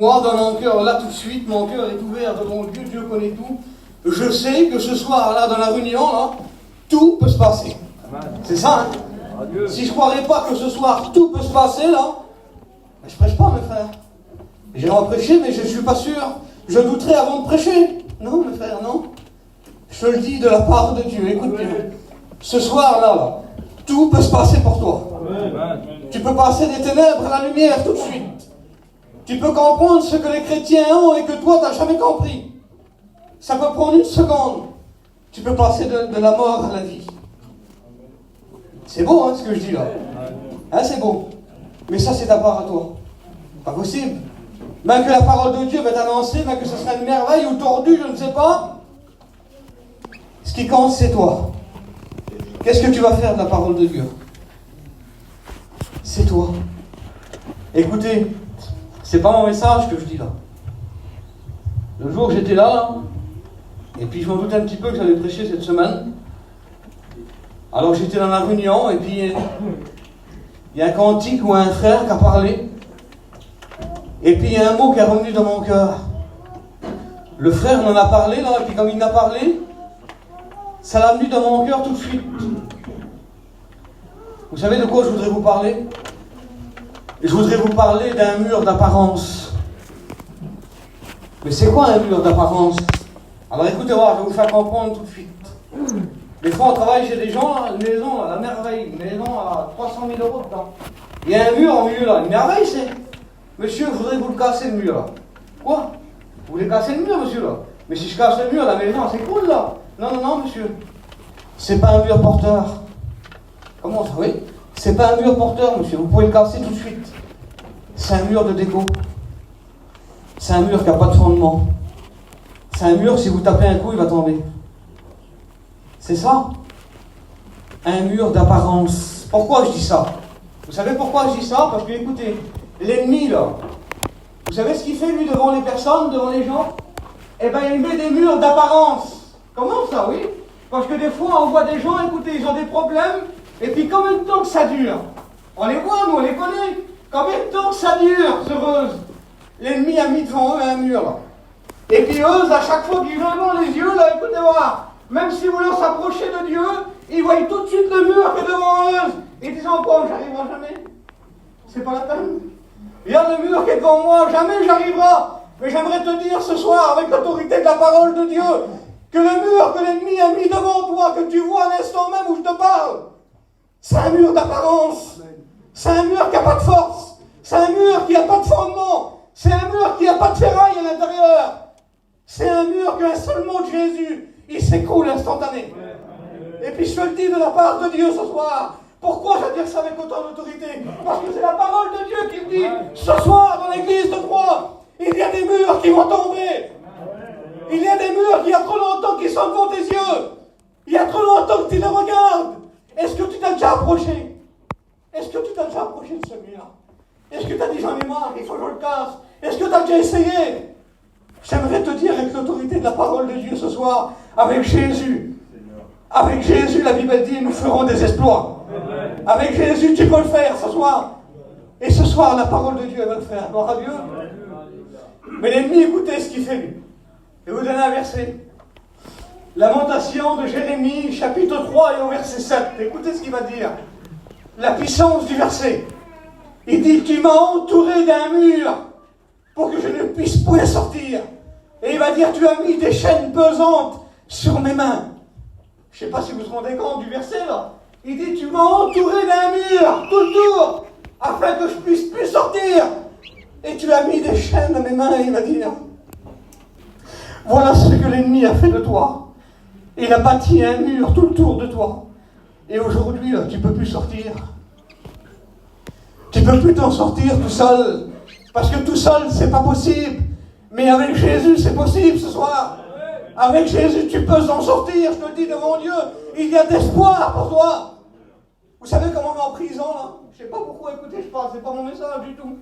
Moi, dans mon cœur, là tout de suite, mon cœur est ouvert devant Dieu, Dieu connaît tout. Je sais que ce soir, là, dans la réunion, là, tout peut se passer. C'est ça, hein? Si je ne croirais pas que ce soir, tout peut se passer, là, ben, je ne prêche pas, mes frères. J'aimerais prêcher, mais je ne suis pas sûr. Je douterais avant de prêcher. Non, mes frères, non. Je te le dis de la part de Dieu. Écoute bien. Ce soir-là, tout peut se passer pour toi. Tu peux passer des ténèbres à la lumière tout de suite. Tu peux comprendre ce que les chrétiens ont et que toi, tu n'as jamais compris. Ça peut prendre une seconde. Tu peux passer de la mort à la vie. C'est beau, hein, ce que je dis là. Hein, c'est beau. Mais ça, c'est ta part à toi. Pas possible. Même que la parole de Dieu va t'annoncer, même que ce sera une merveille ou tordue, je ne sais pas. Ce qui compte, c'est toi. Qu'est-ce que tu vas faire de la parole de Dieu? C'est toi. Écoutez, c'est pas mon message que je dis là. Le jour où j'étais là, et puis je m'en doutais un petit peu que j'allais prêcher cette semaine. Alors j'étais dans la réunion, et puis il y a un cantique ou un frère qui a parlé. Et puis il y a un mot qui est revenu dans mon cœur. Le frère m'en a parlé là, et puis comme il en a parlé, ça l'a venu dans mon cœur tout de suite. Vous savez de quoi je voudrais vous parler? Je voudrais vous parler d'un mur d'apparence. Mais c'est quoi un mur d'apparence? Alors écoutez voir, je vais vous faire comprendre tout de suite. Des fois on travaille chez des gens, une maison, la merveille, une maison à 300 000 € dedans. Il y a un mur au milieu là, une merveille c'est. Monsieur, je voudrais vous le casser le mur là. Quoi? Vous voulez casser le mur, monsieur là? Mais si je casse le mur, la maison c'est cool là. Non, monsieur. C'est pas un mur porteur. Comment ça? Oui. C'est pas un mur porteur, monsieur. Vous pouvez le casser tout de suite. C'est un mur de déco. C'est un mur qui n'a pas de fondement. C'est un mur, si vous tapez un coup, il va tomber. C'est ça. Un mur d'apparence. Pourquoi je dis ça? Vous savez pourquoi je dis ça? Parce que, écoutez, l'ennemi, là, vous savez ce qu'il fait, lui, devant les personnes, devant les gens? Eh bien, il met des murs d'apparence. Comment ça, oui? Parce que des fois, on voit des gens, écoutez, ils ont des problèmes, et puis combien de temps que ça dure? On les voit, nous, on les connaît. Combien de temps que ça dure, heureuse? L'ennemi a mis devant eux un mur, là. Et puis eux, à chaque fois qu'ils ouvrent les yeux, là, écoutez voir, même si vous voulez s'approcher de Dieu, ils voient tout de suite le mur qui est devant eux. Ils disent, oh, j'arriverai jamais. C'est pas la peine. Regarde le mur qui est devant moi, jamais j'arriverai. Mais j'aimerais te dire ce soir, avec l'autorité de la parole de Dieu, que le mur que l'ennemi a mis devant toi, que tu vois à l'instant même où je te parle, c'est un mur d'apparence. C'est un mur qui n'a pas de force. C'est un mur qui n'a pas de fondement. C'est un mur qui n'a pas de ferraille à l'intérieur. C'est un mur qu'un seul mot de Jésus, il s'écroule instantané. Et puis je te le dis de la part de Dieu ce soir. Pourquoi je veux dire ça avec autant d'autorité? Parce que c'est la parole de Dieu qui me dit, ce soir dans l'église de Troyes, il y a des murs qui vont tomber. Il y a des murs qui, il y a trop longtemps, qui sont devant tes yeux. Il y a trop longtemps que tu les regardes. Est-ce que tu t'as déjà approché? Est-ce que tu t'as déjà approché de ce mur? Est-ce que tu as dit j'en ai marre, il faut que je le casse? Est-ce que tu as déjà essayé? J'aimerais te dire avec l'autorité de la parole de Dieu ce soir, avec Jésus. Avec Jésus, la Bible dit, nous ferons des exploits. Avec Jésus, tu peux le faire ce soir. Et ce soir, la parole de Dieu, elle va le faire. Gloire à Dieu. Mais l'ennemi, écoutez ce qu'il fait, lui. Je vais vous donner un verset. Lamentation de Jérémie, chapitre 3 et au verset 7. Écoutez ce qu'il va dire. La puissance du verset. Il dit, tu m'as entouré d'un mur pour que je ne puisse point sortir. Et il va dire, tu as mis des chaînes pesantes sur mes mains. Je ne sais pas si vous vous rendez compte du verset là. Il dit, tu m'as entouré d'un mur tout le tour afin que je puisse plus sortir. Et tu as mis des chaînes à mes mains, il va dire. Voilà ce que l'ennemi a fait de toi. Il a bâti un mur tout le tour de toi. Et aujourd'hui, là, tu ne peux plus sortir. Tu ne peux plus t'en sortir tout seul. Parce que tout seul, c'est pas possible. Mais avec Jésus, c'est possible ce soir. Avec Jésus, tu peux t'en sortir. Je te le dis devant Dieu, il y a d'espoir pour toi. Vous savez comment on est en prison, là? Je ne sais pas pourquoi, écoutez, je parle, c'est pas mon message du tout.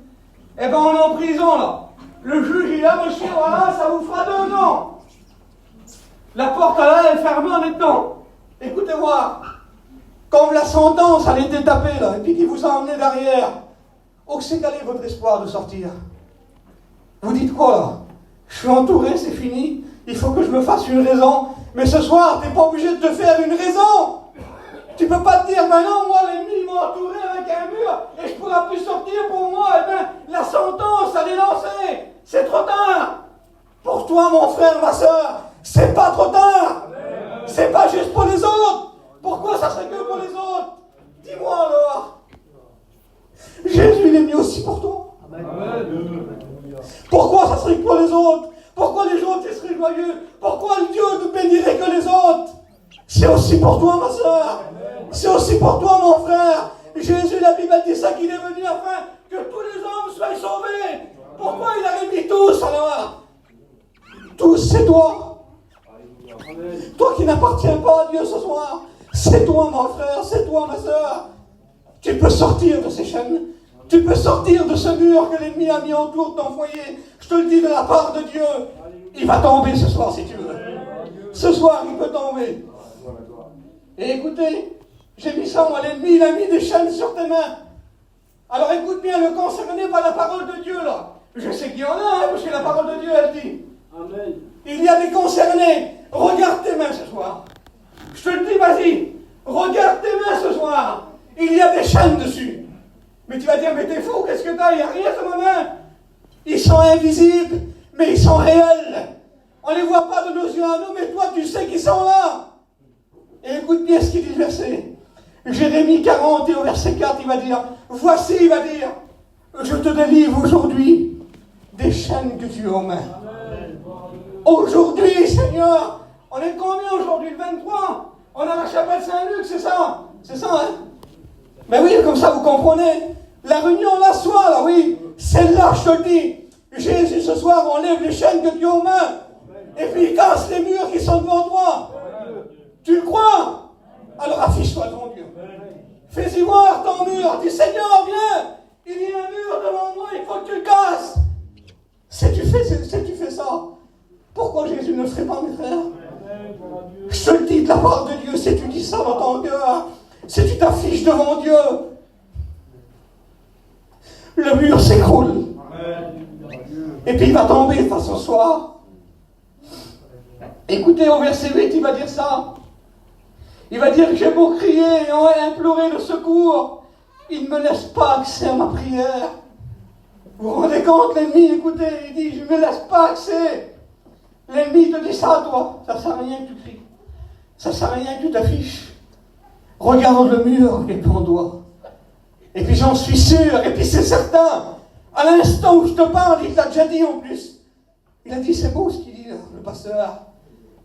Eh bien, on est en prison, là. Le juge, il a, monsieur, voilà, ça vous fera 2 ans. La porte, là, elle est fermée, on est dedans. Écoutez voir. Quand la sentence, elle était tapée, là, et puis qu'il vous a emmené derrière, où c'est quel est votre espoir de sortir? Vous dites quoi là? Je suis entouré, c'est fini. Il faut que je me fasse une raison. Mais ce soir, tu n'es pas obligé de te faire une raison. Tu ne peux pas te dire, ben non, moi, l'ennemi m'a entouré avec un mur et je ne pourrai plus sortir pour moi. Eh bien, la sentence, elle est lancée. C'est trop tard. Pour toi, mon frère, ma soeur, c'est pas trop tard. C'est pas juste pour les autres. Pourquoi ça serait que pour les autres? Dis-moi alors. Jésus, il est venu aussi pour toi. Pourquoi ça serait que pour les autres? Pourquoi les autres ils seraient joyeux? Pourquoi Dieu ne bénirait que les autres? C'est aussi pour toi, ma soeur. C'est aussi pour toi, mon frère. Jésus, la Bible dit ça, qu'il est venu afin que tous les hommes soient sauvés. Pourquoi il a réuni tous alors? Tous, c'est toi. Toi qui n'appartiens pas à Dieu ce soir. C'est toi, mon frère, c'est toi, ma soeur. Tu peux sortir de ces chaînes. Tu peux sortir de ce mur que l'ennemi a mis autour de ton foyer. Je te le dis de la part de Dieu. Il va tomber ce soir si tu veux. Ce soir, il peut tomber. Et écoutez, j'ai mis ça, moi, l'ennemi, il a mis des chaînes sur tes mains. Alors écoute bien, le concerné par la parole de Dieu, là. Je sais qu'il y en a, hein, parce que la parole de Dieu, elle dit. Amen. Il y a des concernés. Regarde tes mains ce soir. Je te le dis, vas-y. Regarde tes mains ce soir. Il y a des chaînes dessus. Mais tu vas dire, mais t'es fou, qu'est-ce que t'as? Il n'y a rien sur ma main. Ils sont invisibles, mais ils sont réels. On ne les voit pas de nos yeux à nous, mais toi, tu sais qu'ils sont là. Et écoute bien ce qu'il dit le verset. Jérémie 40 et au verset 4, il va dire, voici, il va dire, je te délivre aujourd'hui des chaînes que tu as aux mains. Aujourd'hui, Seigneur, on est combien aujourd'hui? Le 23. On a la chapelle Saint-Luc, c'est ça? C'est ça, hein? Mais oui, comme ça vous comprenez. La réunion là, soir, là, oui, celle-là, je te le dis. Jésus, ce soir, enlève les chaînes que tu as aux mains. Et puis il casse les murs qui sont devant toi. Tu le crois? Alors affiche-toi devant Dieu. Fais-y voir ton mur. Dis, Seigneur, viens. Il y a un mur devant moi, il faut que tu le casses. Si tu fais ça, pourquoi Jésus ne le ferait pas, mes frères? Je te le dis de la part de Dieu, si tu dis ça dans ton cœur, si tu t'affiches devant Dieu, le mur s'écroule. Et puis il va tomber face au soir. Écoutez, au verset 8, il va dire ça. Il va dire, j'ai beau crier et implorer le secours, il ne me laisse pas accès à ma prière. Vous vous rendez compte, l'ennemi, écoutez, il dit, je ne me laisse pas accès. L'ennemi te dit ça, toi. Ça ne sert à rien que tu cries. Ça ne sert à rien que tu t'affiches. Regarde le mur qui est devant toi. Et puis j'en suis sûr, et puis c'est certain, à l'instant où je te parle, il t'a déjà dit en plus. Il a dit, c'est beau ce qu'il dit, le pasteur.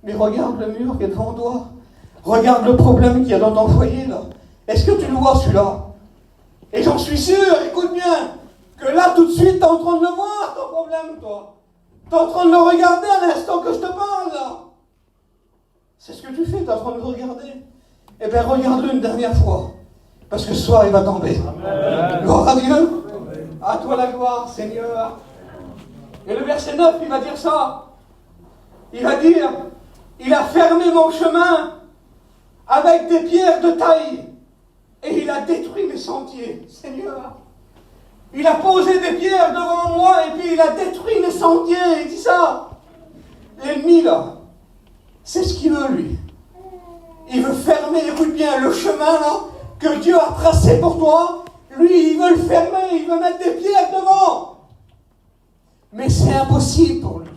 Mais regarde le mur qui est devant toi. Regarde le problème qu'il y a dans ton foyer, là. Est-ce que tu le vois, celui-là? Et j'en suis sûr, écoute bien, que là, tout de suite, tu es en train de le voir, ton problème, toi. Tu es en train de le regarder à l'instant que je te parle, là. C'est ce que tu fais, tu es en train de le regarder. Eh bien, regarde-le une dernière fois. Parce que ce soir, il va tomber. Amen. Gloire à Dieu. Amen. À toi la gloire, Seigneur. Et le verset 9, il va dire ça. Il va dire, il a fermé mon chemin avec des pierres de taille. Et il a détruit mes sentiers. Seigneur. Il a posé des pierres devant moi et puis il a détruit mes sentiers. Il dit ça. L'ennemi, là, c'est ce qu'il veut, lui. Il veut fermer, écoute bien, le chemin, là, que Dieu a tracé pour toi. Lui, il veut le fermer, il veut mettre des pierres devant. Mais c'est impossible pour lui.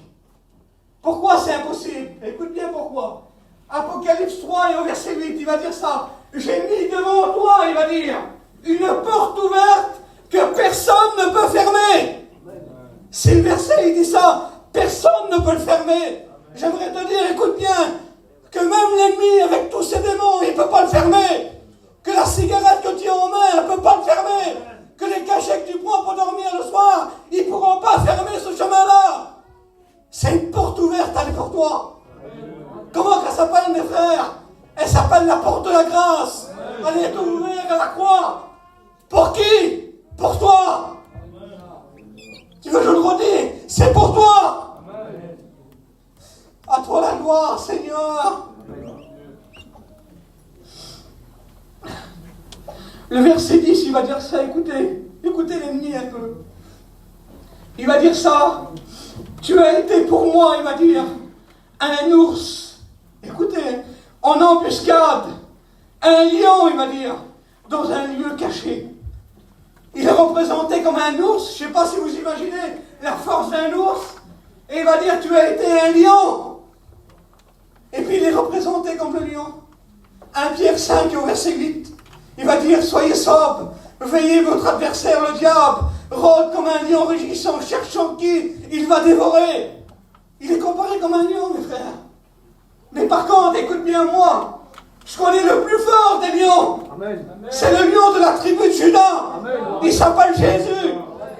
Pourquoi c'est impossible? Écoute bien pourquoi. Apocalypse 3 et au verset 8, il va dire ça. J'ai mis devant toi, il va dire, une porte ouverte que personne ne peut fermer. Si le verset, il dit ça, personne ne peut le fermer. J'aimerais te dire, écoute bien, que même l'ennemi, avec tous ses démons, il ne peut pas le fermer. Que la cigarette que tu as en main, elle ne peut pas le fermer. Que les cachets que tu prends pour dormir le soir, ils ne pourront pas fermer ce chemin-là. C'est une porte ouverte, elle est pour toi. Comment qu'elle s'appelle, mes frères? Elle s'appelle la porte de la grâce. Elle est ouverte à la croix. Pour qui? Pour toi. Tu veux que je le redis? C'est pour toi. À toi la gloire, Seigneur. Le verset 10, il va dire ça, écoutez l'ennemi un peu. Il va dire ça. Tu as été pour moi, il va dire, un ours. Écoutez, en embuscade. Un lion, il va dire, dans un lieu caché. Il est représenté comme un ours. Je ne sais pas si vous imaginez la force d'un ours. Et il va dire, tu as été un lion. Et puis il est représenté comme le lion. 1 Pierre 5 au verset 8. Il va dire, soyez sobres, veillez votre adversaire le diable, rôde comme un lion rugissant, cherchant qui il va dévorer. Il est comparé comme un lion, mes frères. Mais par contre, écoute bien moi, je connais le plus fort des lions. C'est le lion de la tribu de Juda. Il s'appelle Jésus.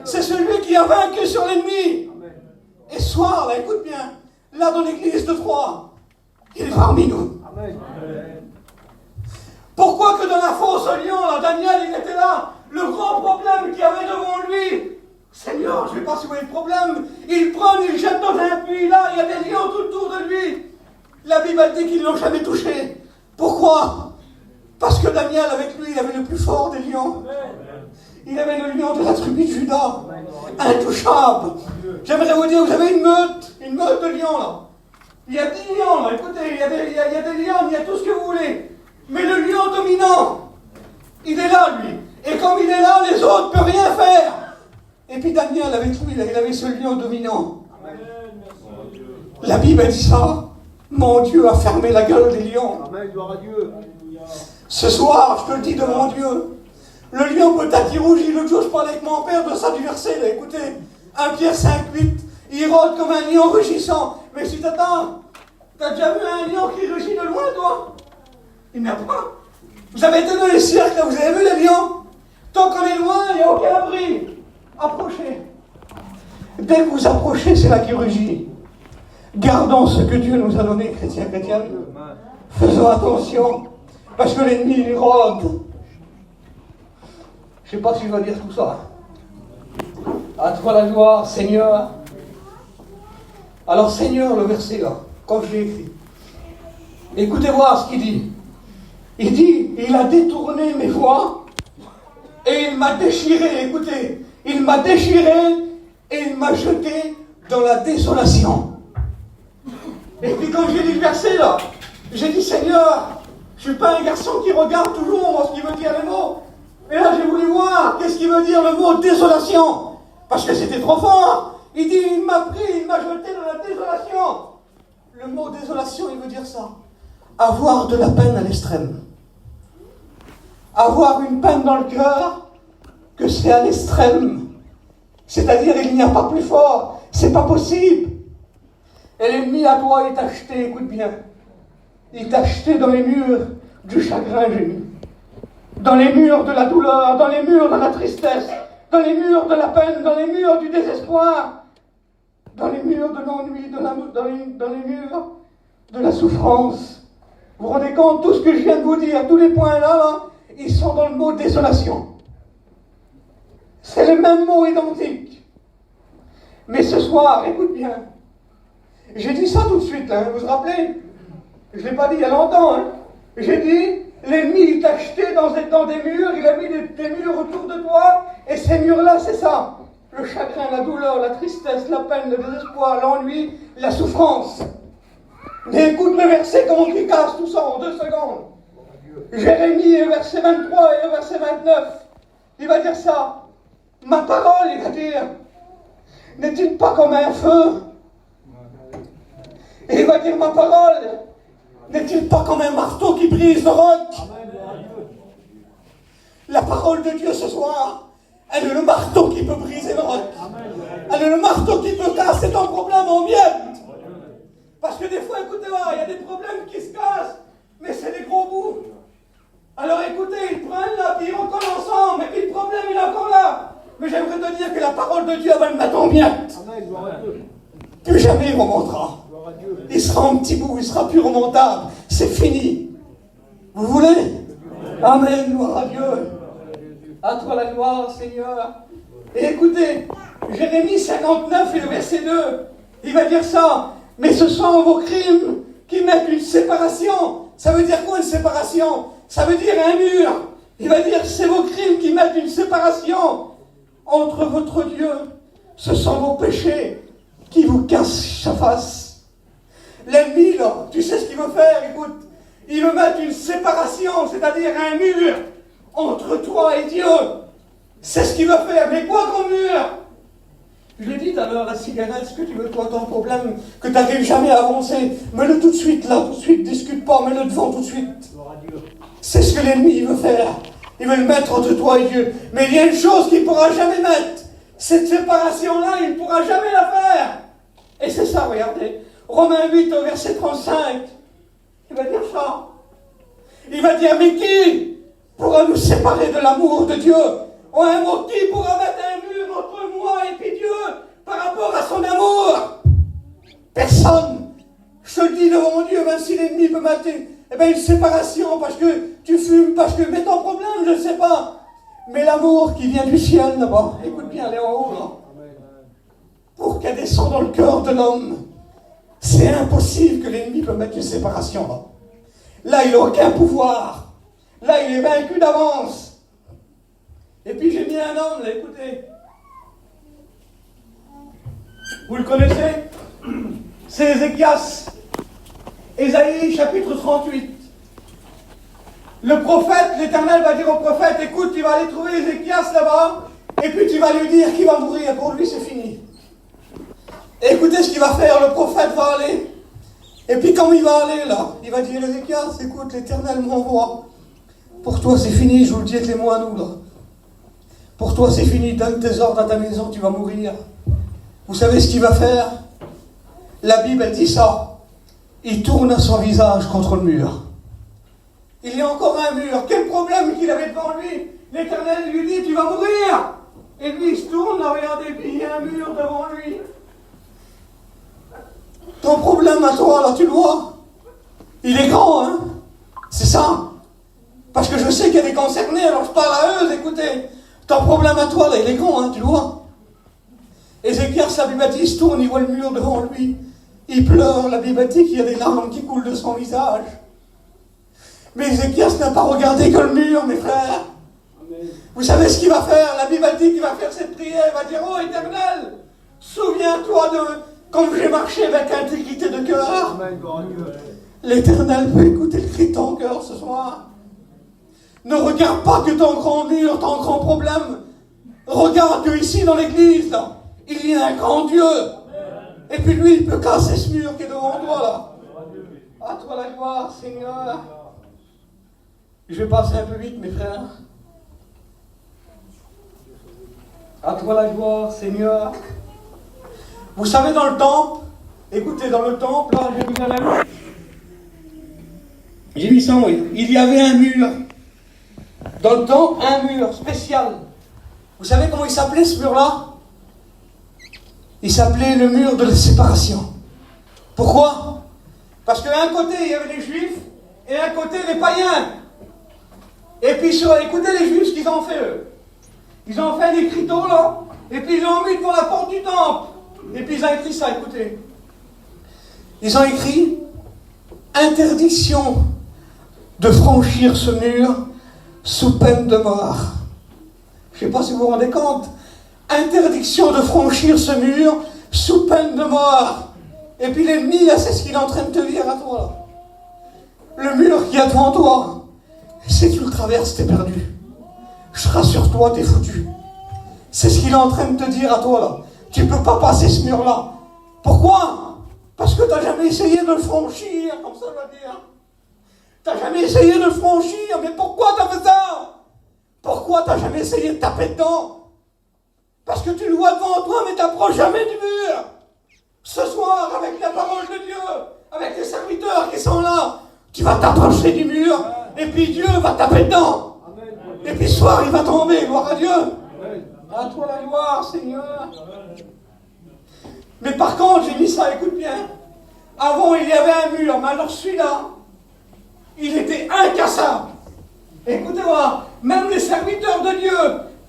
C'est celui qui a vaincu sur l'ennemi. Et ce soir, là, écoute bien, là dans l'église de Troyes, il est parmi nous. Amen. Pourquoi que dans la fosse au lion, là, Daniel, il était là. Le grand problème qu'il y avait devant lui, Seigneur, je ne sais pas si vous voyez le problème, il prend, il jette dans un puits, là, il y a des lions tout autour de lui. La Bible dit qu'ils ne l'ont jamais touché. Pourquoi? Parce que Daniel, avec lui, il avait le plus fort des lions. Il avait le lion de la tribu de Juda, intouchable. J'aimerais vous dire, vous avez une meute de lions, là. Il y a 10 lions, là, écoutez, il y a des lions, il y a tout ce que vous voulez. Mais le lion dominant, il est là, lui. Et comme il est là, les autres ne peuvent rien faire. Et puis Daniel, avec lui, il avait ce lion dominant. La Bible dit ça. Mon Dieu a fermé la gueule des lions. Amen, gloire à Dieu. Ce soir, je te le dis de mon Dieu, le lion peut-être il rougit. L'autre jour, je parlais avec mon père de ça du verset, là, écoutez, 1 Pierre 5, 8, il rôde comme un lion rugissant. Mais si t'attends, t'as déjà vu un lion qui rugit de loin, toi? Il n'y en a pas. Vous avez été dans les cirques, là, vous avez vu les lions? Tant qu'on est loin, il n'y a aucun abri. Approchez. Dès que vous approchez, c'est là qu'il rugit. Gardons ce que Dieu nous a donné, chrétiens. Faisons attention, parce que l'ennemi, il rôde. Je ne sais pas si je dois dire tout ça. À toi la gloire, Seigneur. Alors, Seigneur, le verset là, comme je l'ai écrit. Écoutez voir ce qu'il dit. Il dit, il a détourné mes voies et il m'a déchiré. Écoutez, il m'a déchiré et il m'a jeté dans la désolation. Et puis quand j'ai lu le verset là, j'ai dit, Seigneur, je ne suis pas un garçon qui regarde toujours moi, ce qu'il veut dire les mots. Mais là, j'ai voulu voir qu'est-ce qu'il veut dire le mot désolation. Parce que c'était trop fort. Il dit, il m'a pris, il m'a jeté dans la désolation. Le mot désolation, il veut dire ça. Avoir de la peine à l'extrême. Avoir une peine dans le cœur que c'est à l'extrême. C'est-à-dire, il n'y a pas plus fort. C'est pas possible. Et l'ennemi à toi, il t'a jeté, écoute bien. Il t'a jeté dans les murs du chagrin, j'ai mis. Dans les murs de la douleur, dans les murs de la tristesse, dans les murs de la peine, dans les murs du désespoir, dans les murs de l'ennui, dans les murs de la souffrance. Vous vous rendez compte, tout ce que je viens de vous dire, tous les points là, ils sont dans le mot désolation. C'est les mêmes mots identiques. Mais ce soir, écoute bien, j'ai dit ça tout de suite, hein, vous vous rappelez? Je ne l'ai pas dit il y a longtemps, hein. J'ai dit, l'ennemi il t'a jeté dans des murs, il a mis des murs autour de toi, et ces murs-là, c'est ça. Le chagrin, la douleur, la tristesse, la peine, le désespoir, l'ennui, la souffrance. Mais écoute le verset, comment il casse tout ça en 2 secondes. Jérémie, verset 23 et verset 29, il va dire ça. Ma parole, il va dire, n'est-il pas comme un feu? Et il va dire, ma parole, n'est-il pas comme un marteau qui brise le roc? La parole de Dieu ce soir, elle est le marteau qui peut briser le roc. Elle est le marteau qui peut casser ton problème en miettes. Parce que des fois, écoutez-moi, il y a des problèmes qui se cassent, mais c'est des gros bouts. Alors écoutez, ils prennent là, puis ils recollent ensemble, et puis le problème, il est encore là. Mais j'aimerais te dire que la parole de Dieu va le mettre en miettes. Plus jamais il remontera. Il sera en petit bout, il sera plus remontable. C'est fini. Vous voulez? Amen, gloire à Dieu. À toi la gloire, Seigneur. Et écoutez, Jérémie 59 et le verset 2, il va dire ça. Mais ce sont vos crimes qui mettent une séparation. Ça veut dire quoi une séparation? Ça veut dire un mur. Il va dire c'est vos crimes qui mettent une séparation entre votre Dieu, Ce sont vos péchés qui vous cassent la face. L'ennemi, là, tu sais ce qu'il veut faire, écoute. Il veut mettre une séparation, c'est-à-dire un mur entre toi et Dieu. C'est ce qu'il veut faire. Mais quoi comme mur? Je l'ai dit tout à l'heure, la cigarette, ce que tu veux, toi, ton problème, que tu n'arrives jamais à avancer, mets-le tout de suite, là, tout de suite, discute pas, mets-le devant tout de suite. C'est ce que l'ennemi veut faire. Il veut le mettre entre toi et Dieu. Mais il y a une chose qu'il ne pourra jamais mettre. Cette séparation-là, il ne pourra jamais la faire. Et c'est ça, regardez. Romains 8, au verset 35. Il va dire ça. Il va dire, mais qui pourra nous séparer de l'amour de Dieu? En un mot, qui pourra mettre un mur entre moi et puis Dieu par rapport à son amour? Personne. Je te le dis devant Dieu, même si l'ennemi peut mettre une séparation parce que tu fumes, parce que... Mais ton problème, je ne sais pas. Mais l'amour qui vient du ciel là-bas, écoute bien, elle est en haut là. Pour qu'elle descende dans le cœur de l'homme, c'est impossible que l'ennemi peut mettre une séparation là. Là, il n'a aucun pouvoir. Là, il est vaincu d'avance. Et puis j'ai mis un homme, là, écoutez. Vous le connaissez? C'est Ézéchias. Ésaïe, chapitre 38. Le prophète, l'Éternel va dire au prophète, écoute, tu vas aller trouver Ézéchias là-bas, et puis tu vas lui dire qu'il va mourir. Pour lui, c'est fini. Et écoutez ce qu'il va faire, le prophète va aller. Et puis quand il va aller là, il va dire, Ézéchias, écoute, l'Éternel m'envoie. Pour toi, c'est fini, je vous le dis avec les mots à nous là. Pour toi, c'est fini, donne tes ordres à ta maison, tu vas mourir. Vous savez ce qu'il va faire? La Bible, elle dit ça. Il tourne son visage contre le mur. Il y a encore un mur. Quel problème qu'il avait devant lui? L'Éternel lui dit, tu vas mourir. Et lui, il se tourne, là, regardez, puis il y a un mur devant lui. Ton problème à toi, là, tu le vois? Il est grand, hein? C'est ça. Parce que je sais qu'il y a des concernés, alors je parle à eux, écoutez. Ton problème à toi, là, il est grand, hein, tu le vois? Ézéchias, la Bible dit, il se tourne, il voit le mur devant lui. Il pleure, la Bible dit qu'il y a des larmes qui coulent de son visage. Mais Ézéchias n'a pas regardé que le mur, mes frères. Amen. Vous savez ce qu'il va faire? La Bible dit qu'il va faire cette prière, il va dire, oh Éternel, souviens-toi de comme j'ai marché avec intégrité de cœur. L'Éternel peut écouter le cri de ton cœur ce soir. Ne regarde pas que ton grand mur, ton grand problème. Regarde que ici dans l'église, là, il y a un grand Dieu. Et puis lui, il peut casser ce mur qui est devant toi là. À toi la gloire, Seigneur. Je vais passer un peu vite, mes frères. À toi la gloire, Seigneur. Vous savez, dans le temple, écoutez, dans le temple, là, Jérusalem, j'ai mis ça, oui. Il y avait un mur. Dans le temple, un mur spécial. Vous savez comment il s'appelait ce mur-là? Il s'appelait le mur de la séparation. Pourquoi? Parce qu'à un côté, il y avait les Juifs, et à un côté, les païens. Et puis, écoutez les Juifs, ce qu'ils ont fait, eux. Ils ont fait un écriteau, là, et puis ils ont mis devant la porte du temple. Et puis ils ont écrit ça, écoutez. Ils ont écrit « Interdiction de franchir ce mur sous peine de mort ». Je ne sais pas si vous vous rendez compte. Interdiction de franchir ce mur sous peine de mort. Et puis l'ennemi, c'est ce qu'il est en train de te dire à toi. Le mur qui est devant toi, si tu le traverses, t'es perdu. Je rassure toi, t'es foutu. C'est ce qu'il est en train de te dire à toi là. Tu ne peux pas passer ce mur-là. Pourquoi? Parce que tu n'as jamais essayé de le franchir, comme ça je veux dire. Tu n'as jamais essayé de le franchir, mais pourquoi tu as fait ça? Pourquoi tu n'as jamais essayé de taper dedans? Parce que tu le vois devant toi, mais tu n'approches jamais du mur. Ce soir, avec la parole de Dieu, avec les serviteurs qui sont là, tu vas t'approcher du mur, et puis Dieu va taper dedans. Et puis ce soir, il va tomber, gloire à Dieu. À toi la gloire, Seigneur. Mais par contre, j'ai mis ça, écoute bien. Avant, il y avait un mur, mais alors celui-là, il était incassable. Écoutez-moi, même les serviteurs de Dieu,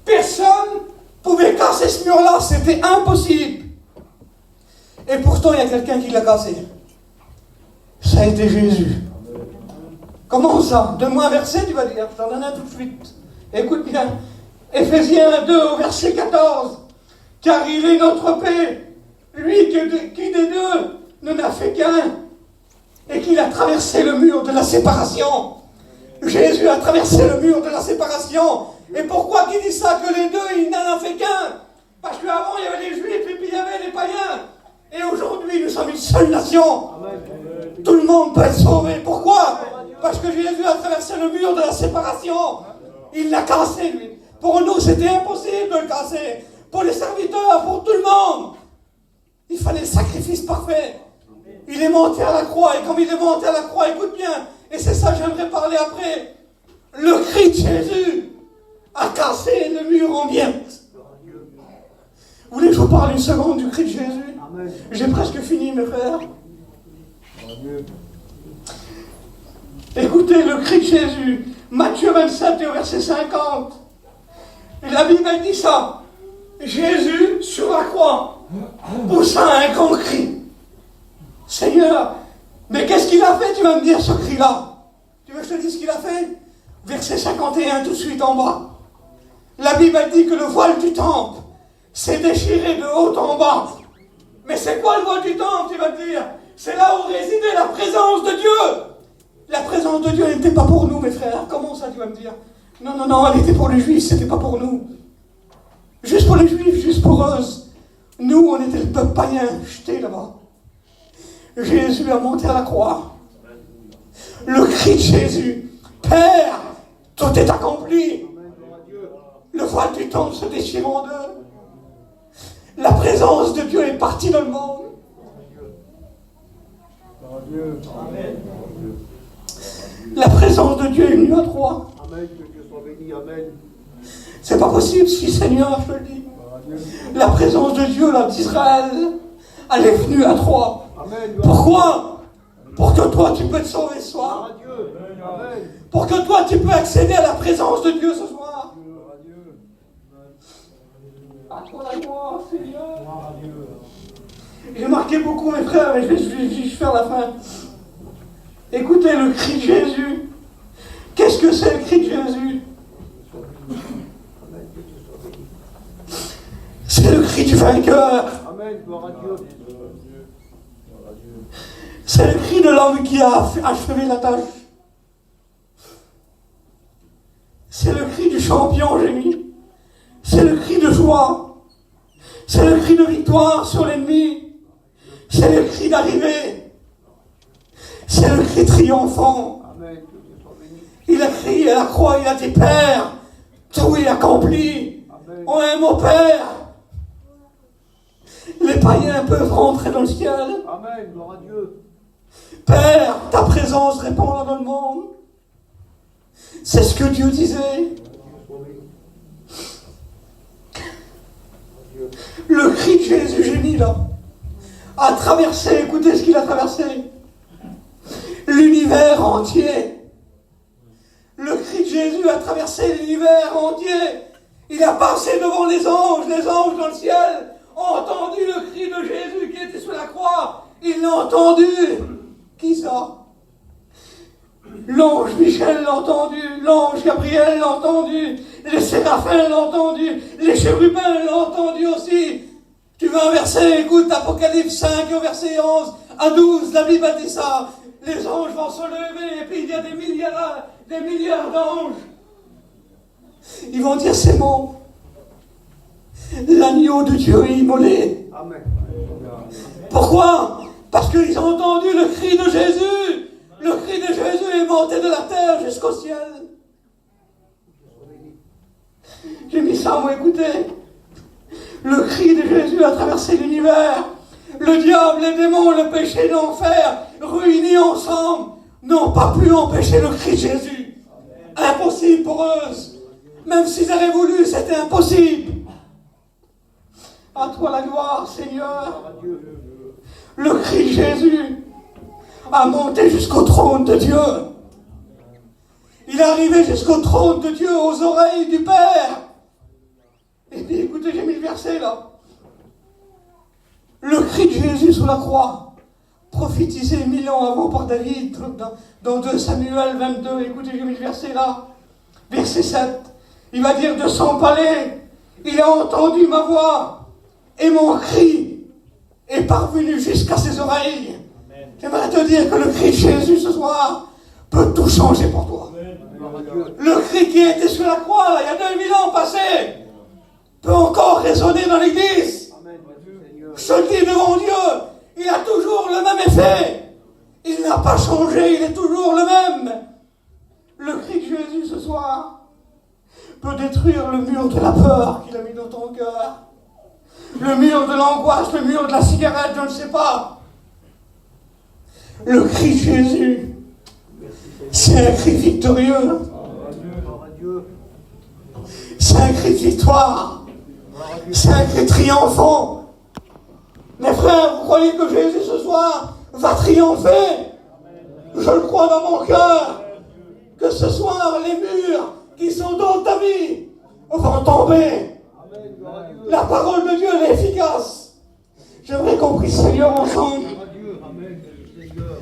personne pouvait casser ce mur-là, c'était impossible. Et pourtant, il y a quelqu'un qui l'a cassé. Ça a été Jésus. Comment ça? Donne-moi un verset, tu vas dire. Je t'en donne un tout de suite. Écoute bien. Éphésiens 2 au verset 14. car il est notre paix, lui qui des deux n'en a fait qu'un, et qu'il a traversé le mur de la séparation. Jésus a traversé le mur de la séparation. Et pourquoi qu'il dit ça, que les deux, il n'en a fait qu'un? Parce qu'avant, il y avait les Juifs et puis il y avait les païens. Et aujourd'hui, nous sommes une seule nation. Tout le monde peut être sauvé. Pourquoi? Parce que Jésus a traversé le mur de la séparation. Il l'a cassé, lui. Pour nous, c'était impossible de le casser. Pour les serviteurs, pour tout le monde. Il fallait le sacrifice parfait. Il est monté à la croix. Et comme il est monté à la croix, écoute bien, et c'est ça que j'aimerais parler après. Le cri de Jésus a cassé le mur en miettes. Vous voulez que je vous parle une seconde du cri de Jésus? J'ai presque fini, mes frères. Écoutez le cri de Jésus. Matthieu 27 et au verset 50. Et la Bible dit ça. Jésus, sur la croix, poussa un grand cri. Seigneur, mais qu'est-ce qu'il a fait, tu vas me dire, ce cri-là? Tu veux que je te dise ce qu'il a fait? Verset 51, tout de suite en bas. La Bible dit que le voile du temple s'est déchiré de haut en bas. Mais c'est quoi le voile du temple, tu vas te dire? C'est là où résidait la présence de Dieu. La présence de Dieu n'était pas pour nous, mes frères. Comment ça, tu vas me dire? Non, non, non, elle était pour les Juifs, c'était pas pour nous. Juste pour les Juifs, juste pour eux. Nous, on était le peuple païen, jeté là-bas. Jésus a monté à la croix. Le cri de Jésus. Père, tout est accompli. Le voile du temple se déchire en deux. La présence de Dieu est partie dans le monde. La présence de Dieu est venue à Troie. C'est pas possible, si Seigneur, je te le dis. La présence de Dieu, là, d'Israël, elle est venue à Troie. Pourquoi? Pour que toi, tu peux te sauver ce soir. Pour que toi, tu peux accéder à la présence de Dieu ce soir. À toi la gloire, Seigneur. J'ai marqué beaucoup, mes frères, mais je vais juste faire la fin. Écoutez le cri de Jésus. Qu'est-ce que c'est le cri de Jésus? C'est le cri du vainqueur. Amen, gloire à Dieu. C'est le cri de l'homme qui a achevé la tâche. C'est le cri du champion génie. C'est le cri de joie. C'est le cri de victoire sur l'ennemi. C'est le cri d'arrivée. C'est le cri triomphant. Il a crié à la croix, il a dit, Père, tout est accompli. On aime au Père. Les païens peuvent rentrer dans le ciel. Amen, gloire à Dieu. Père, ta présence répand dans le monde. C'est ce que Dieu disait. Le cri de Jésus, génie là, a traversé, écoutez ce qu'il a traversé, l'univers entier. Le cri de Jésus a traversé l'univers entier. Il a passé devant les anges dans le ciel ont entendu le cri de Jésus qui était sur la croix. Ils l'ont entendu. Qui ça? L'ange Michel l'a entendu, l'ange Gabriel l'a entendu, les séraphins l'ont entendu, les chérubins l'ont entendu aussi. Tu veux un verset? Écoute, Apocalypse 5 au verset 11 à 12, la Bible a dit ça. Les anges vont se lever et puis il y a des milliards d'anges. Ils vont dire c'est bon. L'agneau de Dieu est immolé. Amen. Pourquoi? Parce qu'ils ont entendu le cri de Jésus. Le cri de Jésus est monté de la terre jusqu'au ciel. J'ai mis ça, moi, écoutez. Le cri de Jésus a traversé l'univers. Le diable, les démons, le péché, l'enfer, réunis ensemble, n'ont pas pu empêcher le cri de Jésus. Impossible pour eux. Même s'ils avaient voulu, c'était impossible. À toi la gloire, Seigneur. Le cri de Jésus a monté jusqu'au trône de Dieu. Il est arrivé jusqu'au trône de Dieu, aux oreilles du Père. Et puis écoutez, j'ai mis le verset là. Le cri de Jésus sur la croix, prophétisé 1000 ans avant par David, dans 2 Samuel 22. Écoutez, j'ai mis le verset là. Verset 7. Il va dire de son palais, il a entendu ma voix. Et mon cri est parvenu jusqu'à ses oreilles. J'aimerais te dire que le cri de Jésus ce soir peut tout changer pour toi. Gloire à Dieu. Le cri qui était sur la croix, là, il y a 2000 ans passés, peut encore résonner dans l'église. Amen. Seigneur. Je te le dis devant Dieu, il a toujours le même effet. Il n'a pas changé, il est toujours le même. Le cri de Jésus ce soir peut détruire le mur de la peur qu'il a mis dans ton cœur. Le mur de l'angoisse, le mur de la cigarette, je ne sais pas. Le cri de Jésus, c'est un cri victorieux. Gloire à Dieu. C'est un cri de victoire. C'est un cri triomphant. Mes frères, vous croyez que Jésus ce soir va triompher? Je le crois dans mon cœur. Que ce soir, les murs qui sont dans ta vie vont tomber. Amen. Gloire à Dieu. La parole de Dieu elle est efficace. J'aimerais qu'on prie Seigneur ensemble. Gloire à Dieu. Amen. Seigneur.